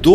2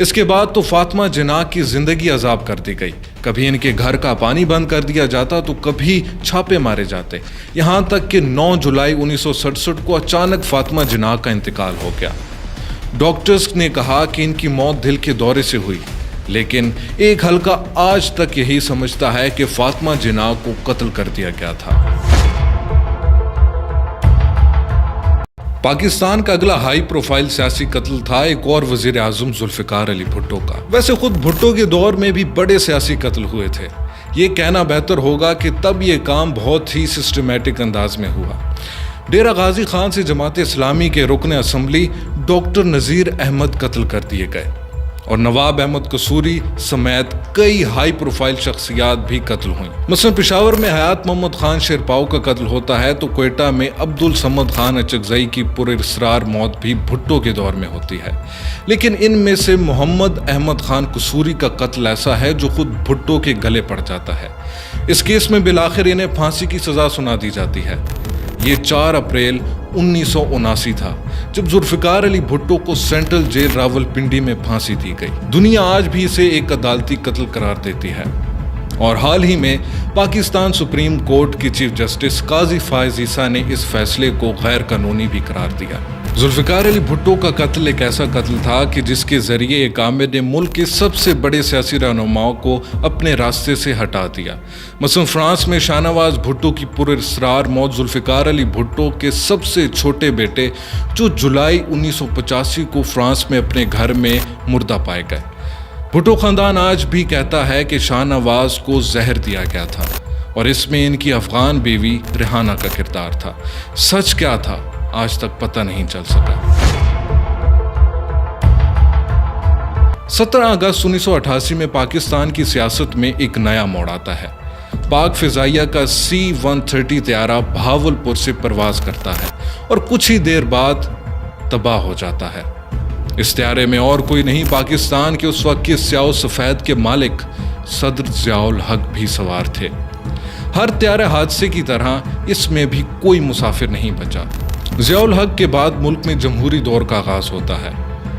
اس کے بعد تو فاطمہ جناح کی زندگی عذاب کر دی گئی. کبھی ان کے گھر کا پانی بند کر دیا جاتا تو کبھی چھاپے مارے جاتے. یہاں تک کہ 9 جولائی 1967 کو اچانک فاطمہ جناح کا انتقال ہو گیا. ڈاکٹرز نے کہا کہ ان کی موت دل کے دورے سے ہوئی، لیکن ایک حلقہ آج تک یہی سمجھتا ہے کہ فاطمہ جناح کو قتل کر دیا گیا تھا. پاکستان کا اگلا ہائی پروفائل سیاسی قتل تھا ایک اور وزیر اعظم ذوالفقار علی بھٹو کا. ویسے خود بھٹو کے دور میں بھی بڑے سیاسی قتل ہوئے تھے. یہ کہنا بہتر ہوگا کہ تب یہ کام بہت ہی سسٹمیٹک انداز میں ہوا. ڈیرہ غازی خان سے جماعت اسلامی کے رکن اسمبلی ڈاکٹر نذیر احمد قتل کر دیے گئے اور نواب احمد قصوری سمیت کئی ہائی پروفائل شخصیات بھی قتل ہوئیں. مثلا پشاور میں حیات محمد خان شیرپاؤ کا قتل ہوتا ہے تو کوئٹہ میں عبدالصمد خان اچکزئی کی پراسرار موت بھی بھٹو کے دور میں ہوتی ہے. لیکن ان میں سے محمد احمد خان قصوری کا قتل ایسا ہے جو خود بھٹو کے گلے پڑ جاتا ہے. اس کیس میں بالآخر انہیں پھانسی کی سزا سنا دی جاتی ہے. یہ 4 اپریل 1979 تھا جب ذوالفقار علی بھٹو کو سینٹرل جیل راولپنڈی میں پھانسی دی گئی. دنیا آج بھی اسے ایک عدالتی قتل قرار دیتی ہے اور حال ہی میں پاکستان سپریم کورٹ کی چیف جسٹس قاضی فائز عیسیٰ نے اس فیصلے کو غیر قانونی بھی قرار دیا. ذوالفقار علی بھٹو کا قتل ایک ایسا قتل تھا کہ جس کے ذریعے ایک عامر نے ملک کے سب سے بڑے سیاسی رہنماؤں کو اپنے راستے سے ہٹا دیا. مثلا فرانس میں شاہ نواز بھٹو کی پراسرار موت ذوالفقار علی بھٹو کے سب سے چھوٹے بیٹے جو جولائی 1985 کو فرانس میں اپنے گھر میں مردہ پائے گئے. بھٹو خاندان آج بھی کہتا ہے کہ شاہ نواز کو زہر دیا گیا تھا اور اس میں ان کی افغان بیوی ریحانہ کا کردار تھا. سچ کیا تھا آج تک پتہ نہیں چل سکا. 17 اگست 1988 میں پاکستان کی سیاست میں ایک نیا موڑ آتا ہے. پاک فضائیہ کا C-130 طیارہ بہاولپور سے پرواز کرتا ہے اور کچھ ہی دیر بعد تباہ ہو جاتا ہے. اس طیارے میں اور کوئی نہیں پاکستان کے اس وقت کے سیاہ و سفید کے مالک صدر ضیاء الحق بھی سوار تھے. ہر طیارے حادثے کی طرح اس میں بھی کوئی مسافر نہیں بچا. ضیاء الحق کے بعد ملک میں جمہوری دور کا آغاز ہوتا ہے.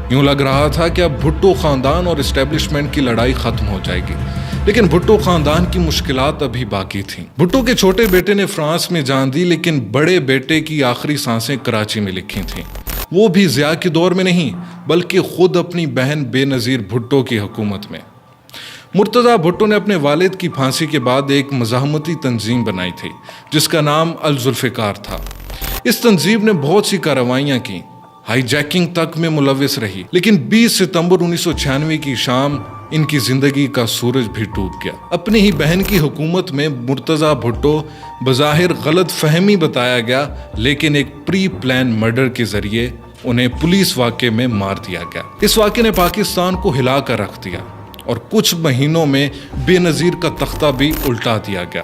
یوں لگ رہا تھا کہ اب بھٹو خاندان اور اسٹیبلشمنٹ کی لڑائی ختم ہو جائے گی، لیکن بھٹو خاندان کی مشکلات ابھی باقی تھیں. بھٹو کے چھوٹے بیٹے نے فرانس میں جان دی، لیکن بڑے بیٹے کی آخری سانسیں کراچی میں لکھی تھیں. وہ بھی ضیاء کے دور میں نہیں بلکہ خود اپنی بہن بے نظیر بھٹو کی حکومت میں. مرتضیٰ بھٹو نے اپنے والد کی پھانسی کے بعد ایک مزاحمتی تنظیم بنائی تھی جس کا نام الذوالفقار تھا. اس تنظیم نے بہت سی کارروائیاں کی، ہائی جیکنگ تک میں ملوث رہی، لیکن 20 ستمبر 1996 کی شام ان کی زندگی کا سورج بھی ڈوب گیا. اپنی ہی بہن کی حکومت میں مرتضیٰ بھٹو بظاہر غلط فہمی بتایا گیا، لیکن ایک پری پلان مرڈر کے ذریعے انہیں پولیس واقعے میں مار دیا گیا. اس واقعے نے پاکستان کو ہلا کر رکھ دیا اور کچھ مہینوں میں بے نظیر کا تختہ بھی الٹا دیا گیا.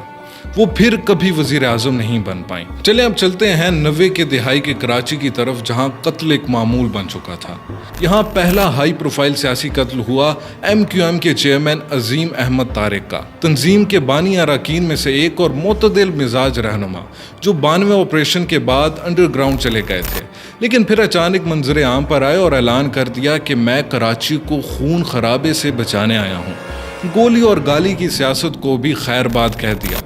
وہ پھر کبھی وزیر اعظم نہیں بن پائیں. چلیں اب چلتے ہیں 90 کے دہائی کے کراچی کی طرف، جہاں قتل ایک معمول بن چکا تھا. یہاں پہلا ہائی پروفائل سیاسی قتل ہوا MQM کے چیئرمین عظیم احمد طارق کا، تنظیم کے بانی اراکین میں سے ایک اور معتدل مزاج رہنما جو 92 آپریشن کے بعد انڈر گراؤنڈ چلے گئے تھے، لیکن پھر اچانک منظر عام پر آئے اور اعلان کر دیا کہ میں کراچی کو خون خرابے سے بچانے آیا ہوں. گولی اور گالی کی سیاست کو بھی خیر بات کہہ دیا،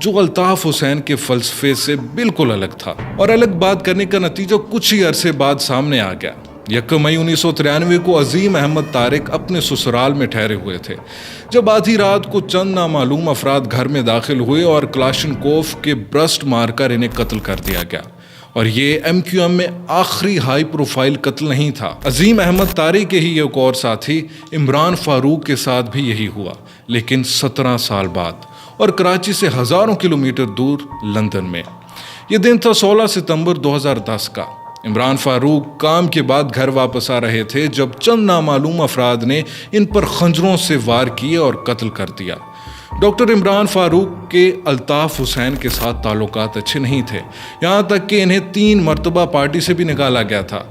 جو الطاف حسین کے فلسفے سے بالکل الگ تھا. اور الگ بات کرنے کا نتیجہ کچھ ہی عرصے بعد سامنے آ گیا. 1 مئی 1993 کو عظیم احمد طارق اپنے سسرال میں ٹھہرے ہوئے تھے جب آدھی رات کو چند نامعلوم افراد گھر میں داخل ہوئے اور کلاشنکوف کے برسٹ مار کر انہیں قتل کر دیا گیا. اور یہ MQM میں آخری ہائی پروفائل قتل نہیں تھا. عظیم احمد طارق کے ہی ایک اور ساتھی عمران فاروق کے ساتھ بھی یہی ہوا، لیکن 17 سال بعد اور کراچی سے ہزاروں کلومیٹر دور لندن میں. یہ دن تھا 16 ستمبر 2010 کا. عمران فاروق کام کے بعد گھر واپس آ رہے تھے جب چند نامعلوم افراد نے ان پر خنجروں سے وار کیے اور قتل کر دیا. ڈاکٹر عمران فاروق کے الطاف حسین کے ساتھ تعلقات اچھے نہیں تھے، یہاں تک کہ انہیں 3 مرتبہ پارٹی سے بھی نکالا گیا تھا.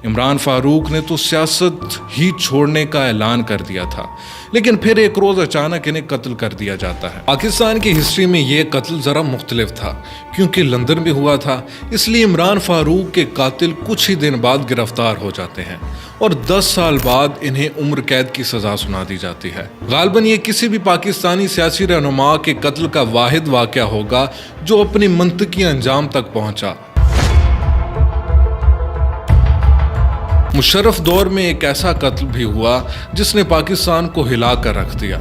عمران فاروق نے تو سیاست ہی چھوڑنے کا اعلان کر دیا تھا، لیکن پھر ایک روز اچانک انہیں قتل کر دیا جاتا ہے۔ پاکستان کی ہسٹری میں یہ قتل ذرا مختلف تھا، کیونکہ لندن میں ہوا تھا، اس لیے عمران فاروق کے قاتل کچھ ہی دن بعد گرفتار ہو جاتے ہیں اور 10 سال بعد انہیں عمر قید کی سزا سنا دی جاتی ہے۔ غالباً یہ کسی بھی پاکستانی سیاسی رہنما کے قتل کا واحد واقعہ ہوگا جو اپنی منطقی انجام تک پہنچا۔ مشرف دور میں ایک ایسا قتل بھی ہوا جس نے پاکستان کو ہلا کر رکھ دیا،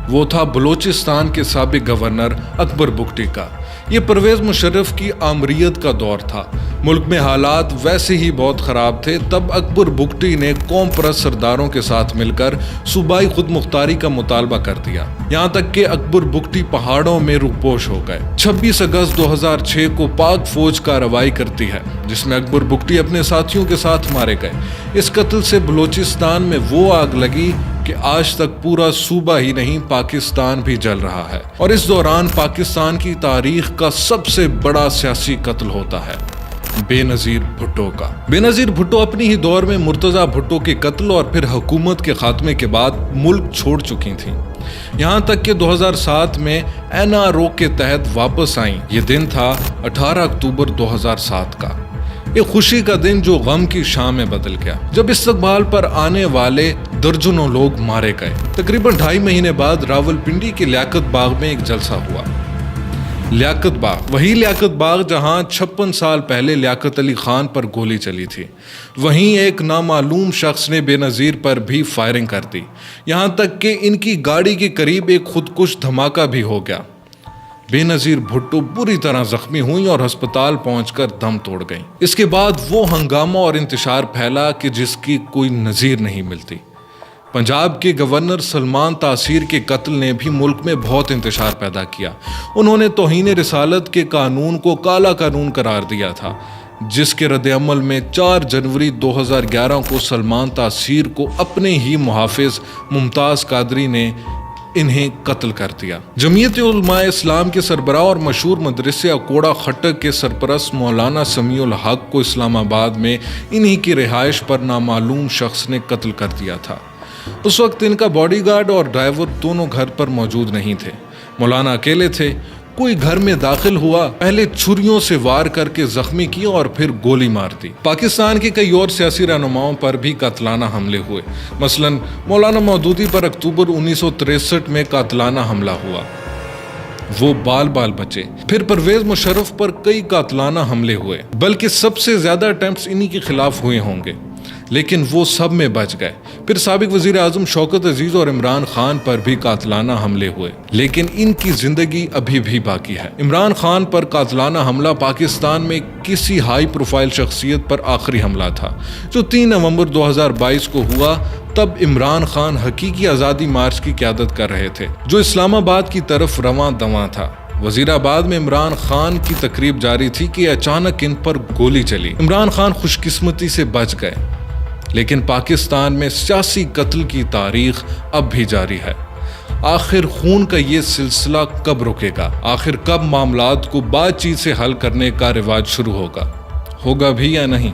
وہ تھا بلوچستان کے سابق گورنر اکبر بگٹی کا۔ یہ پرویز مشرف کی آمریت کا دور تھا، ملک میں حالات ویسے ہی بہت خراب تھے، تب اکبر بگٹی نے قوم پرست سرداروں کے ساتھ مل کر صوبائی خود مختاری کا مطالبہ کر دیا، یہاں تک کہ اکبر بگٹی پہاڑوں میں روپوش ہو گئے۔ 26 اگست 2006 کو پاک فوج کارروائی کرتی ہے جس میں اکبر بگٹی اپنے ساتھیوں کے ساتھ مارے گئے۔ اس قتل سے بلوچستان میں وہ آگ لگی کہ آج تک پورا صوبہ ہی نہیں پاکستان بھی جل رہا ہے، اور اس دوران پاکستان کی تاریخ کا سب سے بڑا سیاسی قتل ہوتا ہے بے نظیر بھٹو کا۔ بے نظیر بھٹو اپنی ہی دور میں مرتضی بھٹو کے قتل اور پھر حکومت کے خاتمے کے بعد ملک چھوڑ چکی تھیں، یہاں تک کہ 2007 میں NRO کے تحت واپس آئیں۔ یہ دن تھا 18 اکتوبر 2007 کا، ایک خوشی کا دن جو غم کی شام میں بدل گیا، جب استقبال پر آنے والے درجنوں لوگ مارے گئے۔ تقریباً 2.5 مہینے بعد راولپنڈی کے لیاقت باغ میں ایک جلسہ ہوا۔ لیاقت باغ، وہی لیاقت باغ جہاں 56 سال پہلے لیاقت علی خان پر گولی چلی تھی، وہیں ایک نامعلوم شخص نے بے نظیر پر بھی فائرنگ کر دی، یہاں تک کہ ان کی گاڑی کے قریب ایک خودکش دھماکہ بھی ہو گیا۔ بے نظیر بھٹو بری طرح زخمی ہوئیں اور ہسپتال پہنچ کر دم توڑ گئیں۔ اس کے بعد وہ ہنگامہ اور انتشار پھیلا کہ جس کی کوئی نظیر نہیں ملتی۔ پنجاب کے گورنر سلمان تاثیر کے قتل نے بھی ملک میں بہت انتشار پیدا کیا۔ انہوں نے توہین رسالت کے قانون کو کالا قانون قرار دیا تھا، جس کے رد عمل میں 4 جنوری 2011 کو سلمان تاثیر کو اپنے ہی محافظ ممتاز قادری نے انہیں قتل کر دیا۔ جمعیت علماء اسلام کے سربراہ اور مشہور مدرسے اکوڑا خٹک کے سرپرست مولانا سمیع الحق کو اسلام آباد میں انہی کی رہائش پر نامعلوم شخص نے قتل کر دیا تھا۔ اس وقت ان کا باڈی گارڈ اور ڈرائیور دونوں گھر پر موجود نہیں تھے، مولانا اکیلے تھے۔ کوئی گھر میں داخل ہوا، پہلے چھریوں سے وار کر کے زخمی کیا اور پھر گولی مار دی۔ پاکستان کے کئی اور سیاسی رہنماؤں پر بھی قاتلانہ حملے ہوئے، مثلاً مولانا مودودی پر اکتوبر 1963 میں قاتلانہ حملہ ہوا، وہ بال بچے۔ پھر پرویز مشرف پر کئی قاتلانہ حملے ہوئے، بلکہ سب سے زیادہ اٹیمپٹس انہی کے خلاف ہوئے ہوں گے، لیکن وہ سب میں بچ گئے۔ پھر سابق وزیر اعظم شوکت عزیز اور عمران خان پر بھی قاتلانہ حملے ہوئے، لیکن ان کی زندگی ابھی بھی باقی ہے۔ عمران خان پر قاتلانہ حملہ پاکستان میں کسی ہائی پروفائل شخصیت پر آخری حملہ تھا، جو 3 نومبر 2022 کو ہوا۔ تب عمران خان حقیقی آزادی مارچ کی قیادت کر رہے تھے، جو اسلام آباد کی طرف رواں دواں تھا۔ وزیر آباد میں عمران خان کی تقریب جاری تھی کہ اچانک ان پر گولی چلی۔ عمران خان خوش قسمتی سے بچ گئے، لیکن پاکستان میں سیاسی قتل کی تاریخ اب بھی جاری ہے۔ آخر خون کا یہ سلسلہ کب رکے گا؟ آخر کب معاملات کو بات چیت سے حل کرنے کا رواج شروع ہوگا بھی یا نہیں؟